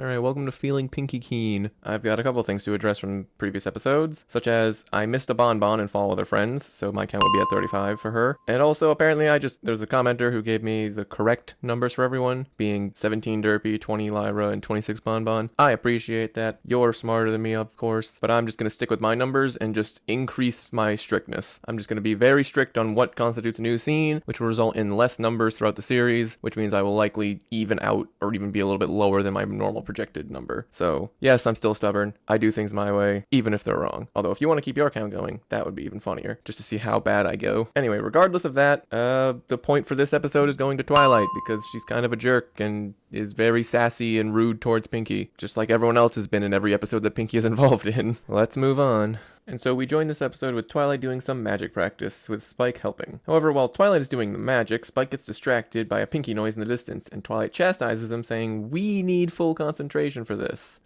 Alright, welcome to Feeling Pinkie Keen. I've got a couple things to address from previous episodes, such as I missed a bonbon and Fall with her friends, so my count would be at 35 for her. And also, apparently, there's a commenter who gave me the correct numbers for everyone, being 17 Derpy, 20 Lyra, and 26 Bonbon. I appreciate that. You're smarter than me, of course, but I'm just gonna stick with my numbers and just increase my strictness. I'm just gonna be very strict on what constitutes a new scene, which will result in less numbers throughout the series, which means I will likely even out or even be a little bit lower than my normal projected number. So yes, I'm still stubborn. I do things my way, even if they're wrong. Although if you want to keep your count going, that would be even funnier, just to see how bad I go. Anyway, regardless of that, the point for this episode is going to Twilight, because she's kind of a jerk and is very sassy and rude towards Pinkie, just like everyone else has been in every episode that Pinkie is involved in. Let's move on. And so we join this episode with Twilight doing some magic practice, with Spike helping. However, while Twilight is doing the magic, Spike gets distracted by a Pinkie noise in the distance, and Twilight chastises him, saying, "We need full concentration for this."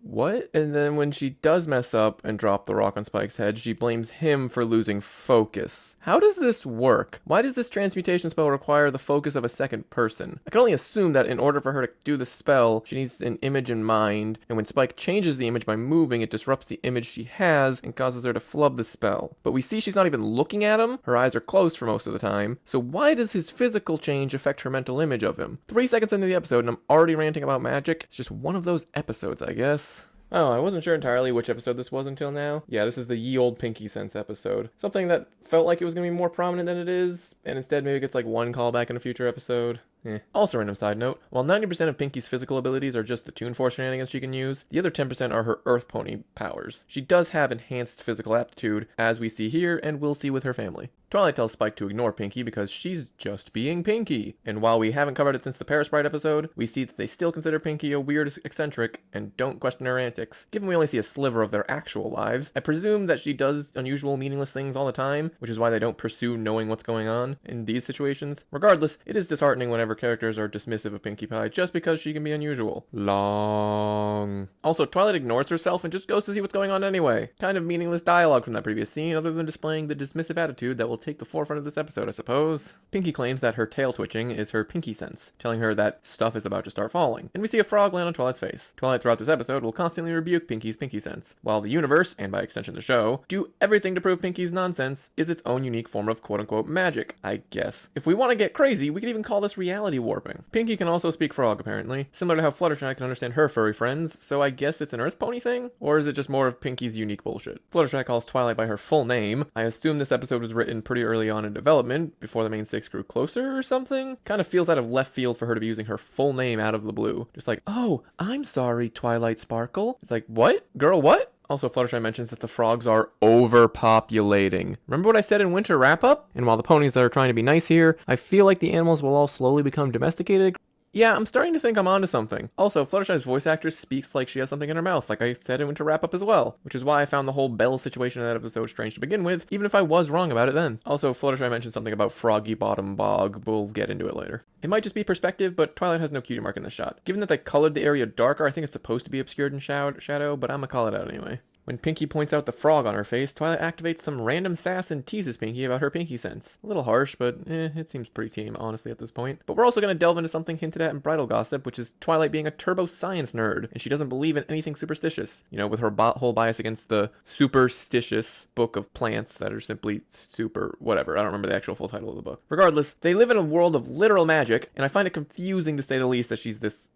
What? And then when she does mess up and drop the rock on Spike's head, she blames him for losing focus. How does this work? Why does this transmutation spell require the focus of a second person? I can only assume that in order for her to do the spell, she needs an image in mind, and when Spike changes the image by moving, it disrupts the image she has and causes her to flub the spell. But we see she's not even looking at him. Her eyes are closed for most of the time. So why does his physical change affect her mental image of him? 3 seconds into the episode and I'm already ranting about magic. It's just one of those episodes, I guess. Oh, I wasn't sure entirely which episode this was until now. Yeah, this is the Ye Olde Pinkie Sense episode. Something that felt like it was going to be more prominent than it is, and instead maybe gets like one callback in a future episode. Also, random side note, while 90% of Pinkie's physical abilities are just the Toon Force shenanigans she can use, the other 10% are her Earth Pony powers. She does have enhanced physical aptitude, as we see here and will see with her family. Twilight tells Spike to ignore Pinkie because she's just being Pinkie. And while we haven't covered it since the Paris Bride episode, we see that they still consider Pinkie a weird eccentric and don't question her antics. Given we only see a sliver of their actual lives, I presume that she does unusual, meaningless things all the time, which is why they don't pursue knowing what's going on in these situations. Regardless, it is disheartening whenever characters are dismissive of Pinkie Pie just because she can be unusual. Long. Also, Twilight ignores herself and just goes to see what's going on anyway. Kind of meaningless dialogue from that previous scene, other than displaying the dismissive attitude that will take the forefront of this episode, I suppose. Pinkie claims that her tail twitching is her Pinkie sense, telling her that stuff is about to start falling. And we see a frog land on Twilight's face. Twilight throughout this episode will constantly rebuke Pinkie's Pinkie sense, while the universe, and by extension the show, do everything to prove Pinkie's nonsense is its own unique form of quote-unquote magic, I guess. If we want to get crazy, we could even call this reality warping. Pinkie can also speak frog, apparently, similar to how Fluttershy can understand her furry friends, so I guess it's an Earth Pony thing? Or is it just more of Pinkie's unique bullshit? Fluttershy calls Twilight by her full name. I assume this episode was written pretty early on in development, before the main six grew closer or something? Kind of feels out of left field for her to be using her full name out of the blue. Just like, "Oh, I'm sorry, Twilight Sparkle." It's like, what? Girl, what? Also, Fluttershy mentions that the frogs are overpopulating. Remember what I said in Winter Wrap-Up? And while the ponies are trying to be nice here, I feel like the animals will all slowly become domesticated. Yeah, I'm starting to think I'm onto something. Also, Fluttershy's voice actress speaks like she has something in her mouth, like I said in Winter Wrap-Up as well, which is why I found the whole Belle situation in that episode strange to begin with, even if I was wrong about it then. Also, Fluttershy mentioned something about Froggy Bottom Bog. We'll get into it later. It might just be perspective, but Twilight has no cutie mark in the shot. Given that they colored the area darker, I think it's supposed to be obscured in shadow, but I'm gonna call it out anyway. When Pinkie points out the frog on her face, Twilight activates some random sass and teases Pinkie about her Pinkie sense. A little harsh, but it seems pretty tame, honestly, at this point. But we're also going to delve into something hinted at in Bridal Gossip, which is Twilight being a turbo science nerd, and she doesn't believe in anything superstitious. You know, with her whole bias against the superstitious book of plants that are simply super whatever. I don't remember the actual full title of the book. Regardless, they live in a world of literal magic, and I find it confusing to say the least that she's this,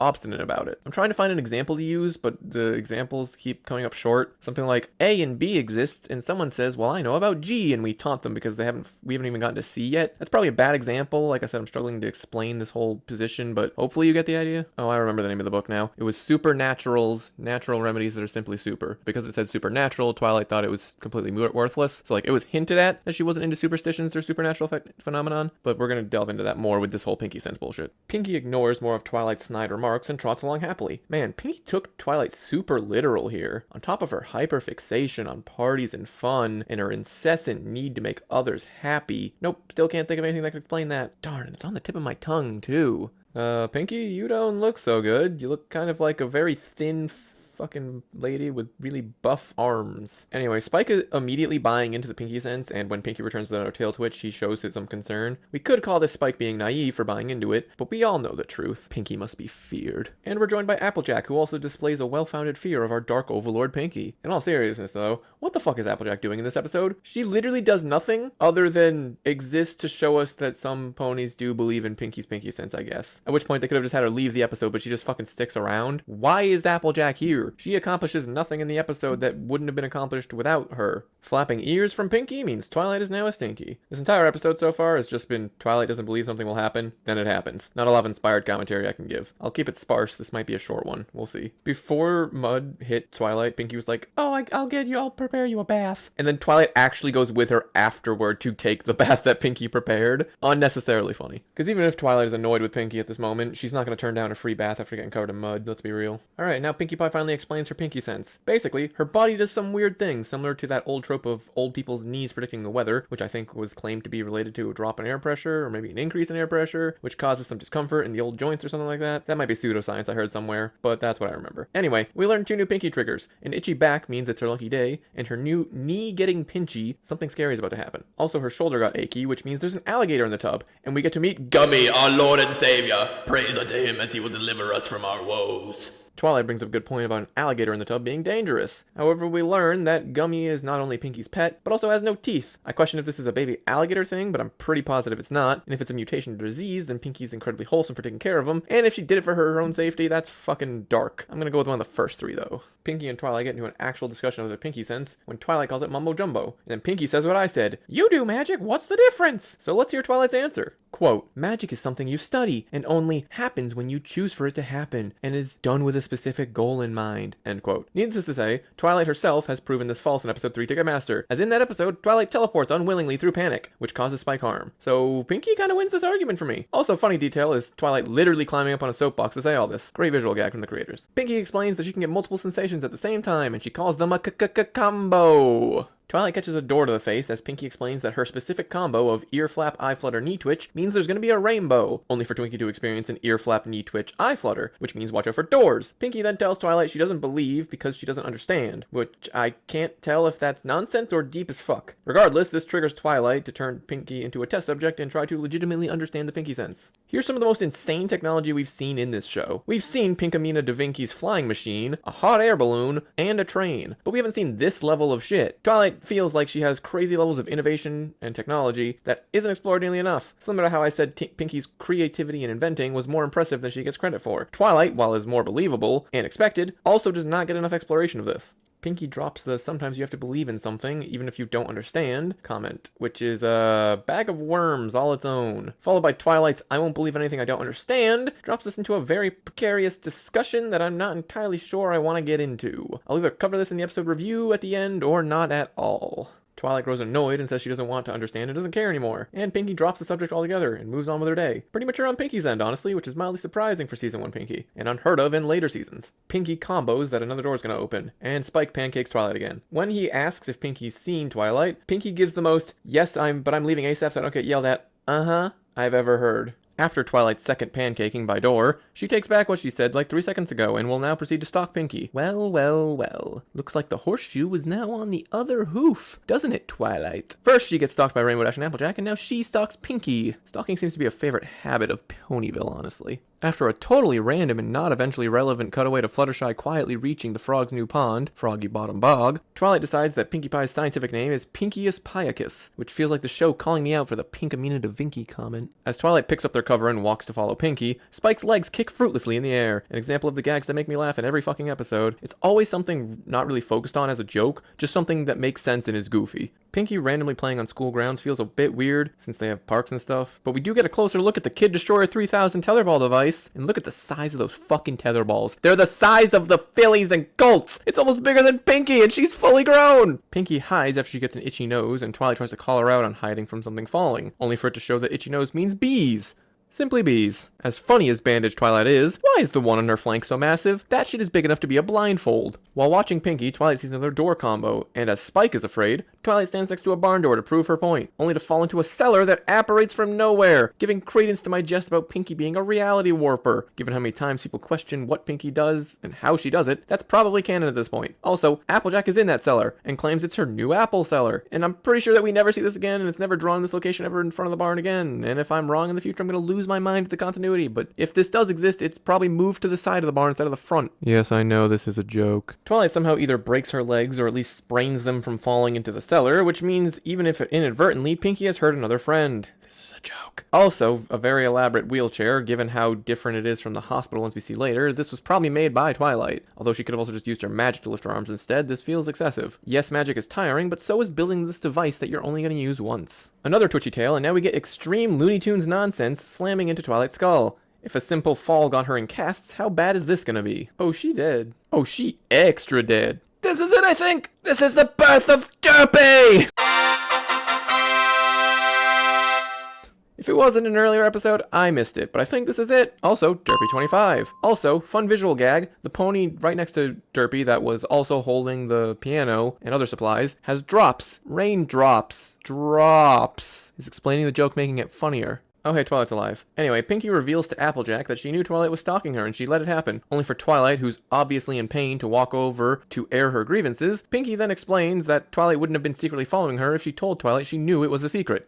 obstinate about it. I'm trying to find an example to use, but the examples keep coming up short. Something like A and B exist, and someone says, "Well, I know about G," and we taunt them because we haven't even gotten to C yet. That's probably a bad example. Like I said, I'm struggling to explain this whole position, but hopefully you get the idea. Oh, I remember the name of the book now. It was Supernaturals, Natural Remedies That Are Simply Super. Because it said supernatural, Twilight thought it was completely worthless. So, it was hinted at that she wasn't into superstitions or supernatural phenomenon, but we're gonna delve into that more with this whole Pinkie sense bullshit. Pinkie ignores more of Twilight's snide remarks and trots along happily. Man, Pinkie took Twilight super literal here. On top of her hyperfixation on parties and fun, and her incessant need to make others happy. Nope, still can't think of anything that could explain that. Darn, it's on the tip of my tongue, too. Pinkie, you don't look so good. You look kind of like a very thin, fucking lady with really buff arms. Anyway, Spike is immediately buying into the Pinkie sense, and when Pinkie returns with another tail twitch, he shows some concern. We could call this Spike being naive for buying into it, but we all know the truth. Pinkie must be feared. And we're joined by Applejack, who also displays a well-founded fear of our dark overlord Pinkie. In all seriousness though, what the fuck is Applejack doing in this episode? She literally does nothing other than exist to show us that some ponies do believe in Pinkie's Pinkie sense, I guess. At which point they could have just had her leave the episode, but she just fucking sticks around. Why is Applejack here? She accomplishes nothing in the episode that wouldn't have been accomplished without her. Flapping ears from Pinkie means Twilight is now a stinky. This entire episode so far has just been Twilight doesn't believe something will happen, then it happens. Not a lot of inspired commentary I can give. I'll keep it sparse, this might be a short one, we'll see. Before Mud hit Twilight, Pinkie was like, oh, I'll get you, I'll prepare you a bath. And then Twilight actually goes with her afterward to take the bath that Pinkie prepared. Unnecessarily funny. Because even if Twilight is annoyed with Pinkie at this moment, she's not going to turn down a free bath after getting covered in mud, let's be real. Alright, now Pinkie Pie finally explains her Pinkie sense. Basically, her body does some weird thing, similar to that old trope of old people's knees predicting the weather, which I think was claimed to be related to a drop in air pressure, or maybe an increase in air pressure, which causes some discomfort in the old joints or something like that. That might be pseudoscience I heard somewhere, but that's what I remember. Anyway, we learned 2 new Pinkie triggers. An itchy back means it's her lucky day, and her new knee getting pinchy, something scary is about to happen. Also, her shoulder got achy, which means there's an alligator in the tub, and we get to meet Gummy, our Lord and Savior. Praise unto him as he will deliver us from our woes. Twilight brings up a good point about an alligator in the tub being dangerous. However, we learn that Gummy is not only Pinkie's pet, but also has no teeth. I question if this is a baby alligator thing, but I'm pretty positive it's not. And if it's a mutation or disease, then Pinkie's incredibly wholesome for taking care of him. And if she did it for her own safety, that's fucking dark. I'm gonna go with one of the first 3 though. Pinkie and Twilight get into an actual discussion of their Pinkie sense when Twilight calls it mumbo jumbo. And then Pinkie says what I said. You do magic, what's the difference? So let's hear Twilight's answer. Quote, magic is something you study and only happens when you choose for it to happen and is done with a specific goal in mind, end quote. Needless to say, Twilight herself has proven this false in episode 3 Ticketmaster, as in that episode, Twilight teleports unwillingly through panic, which causes Spike harm. So Pinkie kinda wins this argument for me. Also, funny detail is Twilight literally climbing up on a soapbox to say all this. Great visual gag from the creators. Pinkie explains that she can get multiple sensations at the same time, and she calls them a combo. Twilight catches a door to the face as Pinkie explains that her specific combo of ear flap, eye flutter, knee twitch means there's going to be a rainbow, only for Twinkie to experience an ear flap, knee twitch, eye flutter, which means watch out for doors. Pinkie then tells Twilight she doesn't believe because she doesn't understand, which I can't tell if that's nonsense or deep as fuck. Regardless, this triggers Twilight to turn Pinkie into a test subject and try to legitimately understand the Pinkie sense. Here's some of the most insane technology we've seen in this show. We've seen Pinkamena Da Vinci's flying machine, a hot air balloon, and a train, but we haven't seen this level of shit. Twilight feels like she has crazy levels of innovation and technology that isn't explored nearly enough. Similar to how I said Pinkie's creativity in inventing was more impressive than she gets credit for. Twilight, while is more believable and expected, also does not get enough exploration of this. Pinkie drops the sometimes you have to believe in something, even if you don't understand, comment, which is a bag of worms all its own. Followed by Twilight's I won't believe anything I don't understand, drops us into a very precarious discussion that I'm not entirely sure I want to get into. I'll either cover this in the episode review at the end or not at all. Twilight grows annoyed and says she doesn't want to understand and doesn't care anymore. And Pinkie drops the subject altogether and moves on with her day. Pretty mature on Pinkie's end, honestly, which is mildly surprising for season 1 Pinkie, and unheard of in later seasons. Pinkie combos that another door is going to open, and Spike pancakes Twilight again. When he asks if Pinkie's seen Twilight, Pinkie gives the most, yes, but I'm leaving ASAP so I don't get yelled at, I've ever heard. After Twilight's second pancaking by door, she takes back what she said like 3 seconds ago and will now proceed to stalk Pinkie. Well, well, well. Looks like the horseshoe was now on the other hoof, doesn't it, Twilight? First, she gets stalked by Rainbow Dash and Applejack, and now she stalks Pinkie. Stalking seems to be a favorite habit of Ponyville, honestly. After a totally random and not eventually relevant cutaway to Fluttershy quietly reaching the frog's new pond, Froggy Bottom Bog, Twilight decides that Pinkie Pie's scientific name is Pinkius Piacus, which feels like the show calling me out for the Pinkamena Da Vinci comment. As Twilight picks up their cover and walks to follow Pinkie, Spike's legs kick fruitlessly in the air, an example of the gags that make me laugh in every fucking episode. It's always something not really focused on as a joke, just something that makes sense and is goofy. Pinkie randomly playing on school grounds feels a bit weird, since they have parks and stuff, but we do get a closer look at the Kid Destroyer 3000 tetherball device, and look at the size of those fucking tetherballs. They're the size of the fillies and colts! It's almost bigger than Pinkie, and she's fully grown! Pinkie hides after she gets an itchy nose, and Twilight tries to call her out on hiding from something falling, only for it to show that itchy nose means bees. Simply bees. As funny as Bandage Twilight is, why is the one on her flank so massive? That shit is big enough to be a blindfold. While watching Pinkie, Twilight sees another door combo, and as Spike is afraid, Twilight stands next to a barn door to prove her point, only to fall into a cellar that apparates from nowhere, giving credence to my jest about Pinkie being a reality warper. Given how many times people question what Pinkie does and how she does it, that's probably canon at this point. Also, Applejack is in that cellar, and claims it's her new apple cellar, and I'm pretty sure that we never see this again, and it's never drawn this location ever in front of the barn again, and if I'm wrong in the future, I'm gonna lose my mind to the continuity, but if this does exist, it's probably moved to the side of the barn instead of the front. Yes, I know this is a joke. Twilight somehow either breaks her legs or at least sprains them from falling into the cellar, which means even if inadvertently, Pinkie has hurt another friend. This is a joke. Also, a very elaborate wheelchair, given how different it is from the hospital ones we see later. This was probably made by Twilight. Although she could have also just used her magic to lift her arms instead, this feels excessive. Yes, magic is tiring, but so is building this device that you're only going to use once. Another twitchy tail, and now we get extreme Looney Tunes nonsense slamming into Twilight's skull. If a simple fall got her in casts, how bad is this gonna be? Oh, she dead. Oh, she extra dead. This is it, I think! This is the birth of Derpy! If it wasn't an earlier episode, I missed it, but I think this is it. Also, Derpy 25. Also, fun visual gag, the pony right next to Derpy that was also holding the piano and other supplies has drops. Raindrops. Drops. He's explaining the joke, making it funnier. Oh hey, Twilight's alive. Anyway, Pinkie reveals to Applejack that she knew Twilight was stalking her and she let it happen, only for Twilight, who's obviously in pain, to walk over to air her grievances. Pinkie then explains that Twilight wouldn't have been secretly following her if she told Twilight she knew it was a secret.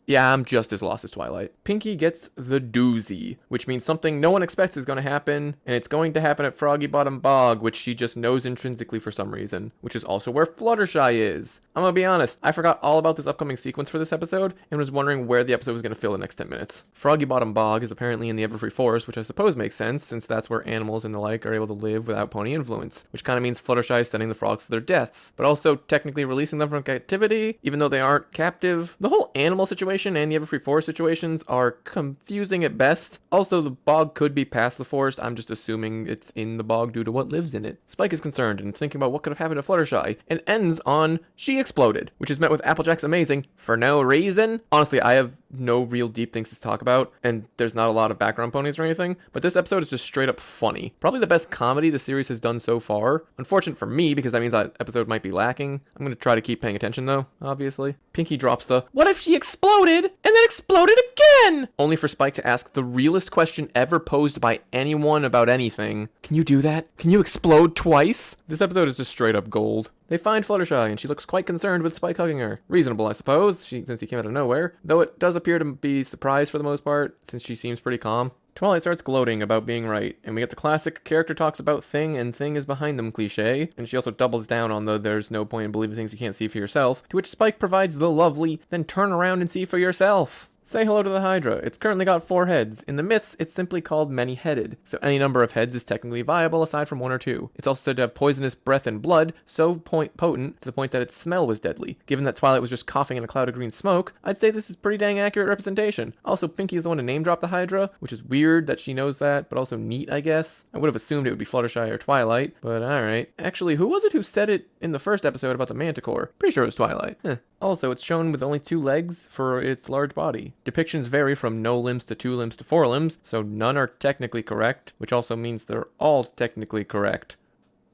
Yeah, I'm just as lost as Twilight. Pinkie gets the doozy, which means something no one expects is going to happen, and it's going to happen at Froggy Bottom Bog, which she just knows intrinsically for some reason, which is also where Fluttershy is. I'm gonna be honest, I forgot all about this upcoming sequence for this episode, and was wondering where the episode was going to fill the next 10 minutes. Froggy Bottom Bog is apparently in the Everfree Forest, which I suppose makes sense, since that's where animals and the like are able to live without pony influence, which kind of means Fluttershy is sending the frogs to their deaths, but also technically releasing them from captivity, even though they aren't captive. The whole animal situation and the Everfree Forest situations are confusing at best. Also, the bog could be past the forest, I'm just assuming it's in the bog due to what lives in it. Spike is concerned and thinking about what could have happened to Fluttershy, and ends on, she exploded, which is met with Applejack's amazing, for no reason. Honestly, I have no real deep things to talk about, and there's not a lot of background ponies or anything, but this episode is just straight up funny. Probably the best comedy the series has done so far. Unfortunate for me, because that means that episode might be lacking. I'm gonna try to keep paying attention though, obviously. Pinkie drops the, what if she exploded, and then exploded again? Only for Spike to ask the realest question ever posed by anyone about anything. Can you do that? Can you explode twice? This episode is just straight up gold. They find Fluttershy, and she looks quite concerned with Spike hugging her. Reasonable, I suppose, since he came out of nowhere, though it does appear to be surprised for the most part, since she seems pretty calm. Twilight starts gloating about being right, and we get the classic character talks about thing and thing is behind them cliche, and she also doubles down on the there's no point in believing things you can't see for yourself, to which Spike provides the lovely, then turn around and see for yourself. Say hello to the Hydra. It's currently got 4 heads. In the myths, it's simply called many-headed, so any number of heads is technically viable aside from 1 or 2. It's also said to have poisonous breath and blood, so potent to the point that its smell was deadly. Given that Twilight was just coughing in a cloud of green smoke, I'd say this is pretty dang accurate representation. Also, Pinkie is the one to name drop the Hydra, which is weird that she knows that, but also neat, I guess. I would have assumed it would be Fluttershy or Twilight, but alright. Actually, who was it who said it in the first episode about the Manticore? Pretty sure it was Twilight. Also, it's shown with only 2 legs for its large body. Depictions vary from no limbs to 2 limbs to 4 limbs, so none are technically correct, which also means they're all technically correct.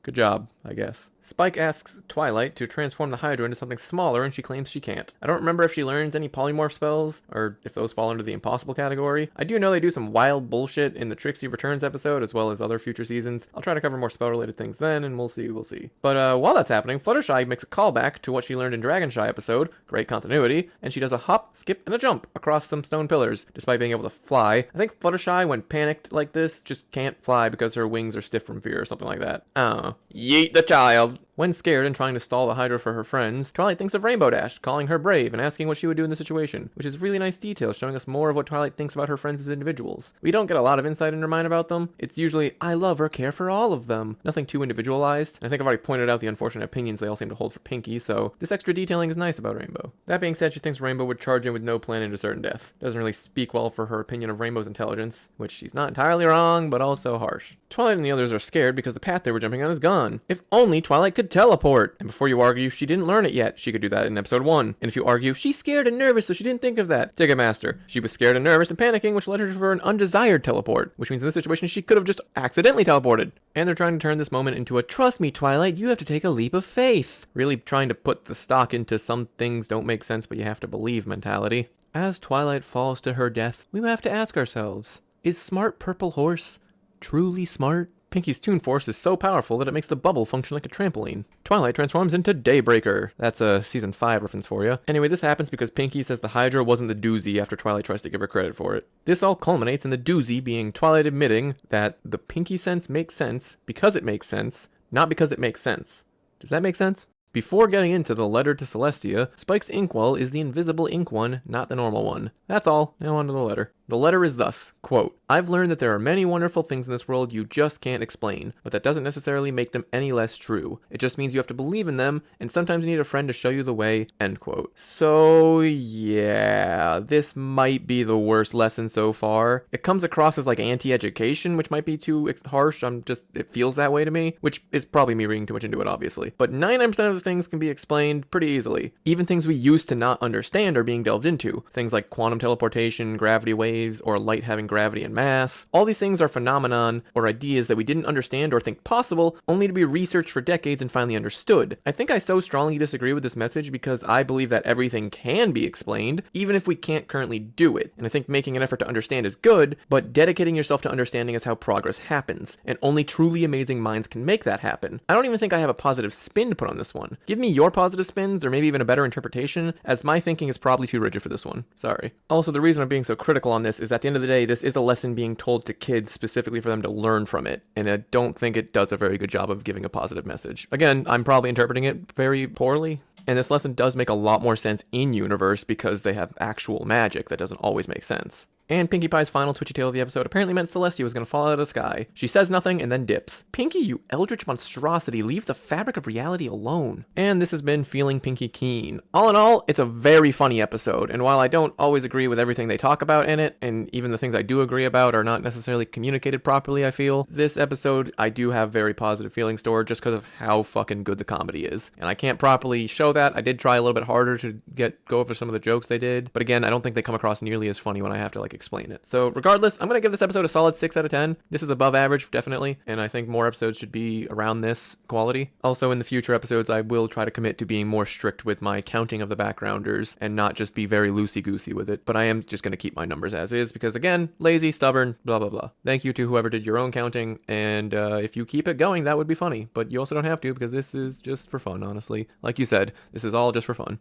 Good job, I guess. Spike asks Twilight to transform the Hydra into something smaller, and she claims she can't. I don't remember if she learns any polymorph spells, or if those fall under the impossible category. I do know they do some wild bullshit in the Trixie Returns episode, as well as other future seasons. I'll try to cover more spell-related things then, and we'll see. But while that's happening, Fluttershy makes a callback to what she learned in Dragonshy episode, great continuity, and she does a hop, skip, and a jump across some stone pillars, despite being able to fly. I think Fluttershy, when panicked like this, just can't fly because her wings are stiff from fear or something like that. I don't know. Yeet the child! When scared and trying to stall the Hydra for her friends, Twilight thinks of Rainbow Dash, calling her brave and asking what she would do in the situation, which is really nice detail showing us more of what Twilight thinks about her friends as individuals. We don't get a lot of insight in her mind about them. It's usually, I love or care for all of them. Nothing too individualized. And I think I've already pointed out the unfortunate opinions they all seem to hold for Pinkie, so this extra detailing is nice about Rainbow. That being said, she thinks Rainbow would charge in with no plan into certain death. Doesn't really speak well for her opinion of Rainbow's intelligence, which she's not entirely wrong, but also harsh. Twilight and the others are scared because the path they were jumping on is gone. If only Twilight could could teleport. And before you argue, she didn't learn it yet. She could do that in episode 1. And if you argue, she's scared and nervous, so she didn't think of that. Ticketmaster. She was scared and nervous and panicking, which led her for an undesired teleport, which means in this situation, she could have just accidentally teleported. And they're trying to turn this moment into a trust me, Twilight, you have to take a leap of faith. Really trying to put the stock into some things don't make sense, but you have to believe mentality. As Twilight falls to her death, we have to ask ourselves, is Smart Purple Horse truly smart? Pinkie's Toon Force is so powerful that it makes the bubble function like a trampoline. Twilight transforms into Daybreaker. That's a season 5 reference for you. Anyway, this happens because Pinkie says the Hydra wasn't the doozy after Twilight tries to give her credit for it. This all culminates in the doozy being Twilight admitting that the Pinkie sense makes sense because it makes sense, not because it makes sense. Does that make sense? Before getting into the letter to Celestia, Spike's inkwell is the invisible ink one, not the normal one. That's all. Now on to the letter. The letter is thus, quote, I've learned that there are many wonderful things in this world you just can't explain, but that doesn't necessarily make them any less true. It just means you have to believe in them, and sometimes you need a friend to show you the way, end quote. So yeah, this might be the worst lesson so far. It comes across as like anti-education, which might be too harsh. It feels that way to me, which is probably me reading too much into it, obviously. But 99% of the things can be explained pretty easily. Even things we used to not understand are being delved into. Things like quantum teleportation, gravity waves, or light having gravity and mass. All these things are phenomenon or ideas that we didn't understand or think possible, only to be researched for decades and finally understood. I think I so strongly disagree with this message because I believe that everything can be explained, even if we can't currently do it. And I think making an effort to understand is good, but dedicating yourself to understanding is how progress happens, and only truly amazing minds can make that happen. I don't even think I have a positive spin to put on this one. Give me your positive spins, or maybe even a better interpretation, as my thinking is probably too rigid for this one. Sorry. Also, the reason I'm being so critical on this is at the end of the day, this is a lesson being told to kids specifically for them to learn from it, and I don't think it does a very good job of giving a positive message. Again, I'm probably interpreting it very poorly, and this lesson does make a lot more sense in universe because they have actual magic that doesn't always make sense. And Pinkie Pie's final twitchy tail of the episode apparently meant Celestia was going to fall out of the sky. She says nothing and then dips. Pinkie, you eldritch monstrosity, leave the fabric of reality alone. And this has been Feeling Pinkie Keen. All in all, it's a very funny episode, and while I don't always agree with everything they talk about in it, and even the things I do agree about are not necessarily communicated properly, I feel, this episode I do have very positive feelings toward just because of how fucking good the comedy is. And I can't properly show that. I did try a little bit harder to go over some of the jokes they did, but again, I don't think they come across nearly as funny when I have to explain it. So regardless, I'm going to give this episode a solid 6 out of 10. This is above average, definitely, and I think more episodes should be around this quality. Also, in the future episodes, I will try to commit to being more strict with my counting of the backgrounders and not just be very loosey-goosey with it, but I am just going to keep my numbers as is because, again, lazy, stubborn, blah, blah, blah. Thank you to whoever did your own counting, and if you keep it going, that would be funny, but you also don't have to because this is just for fun, honestly. Like you said, this is all just for fun.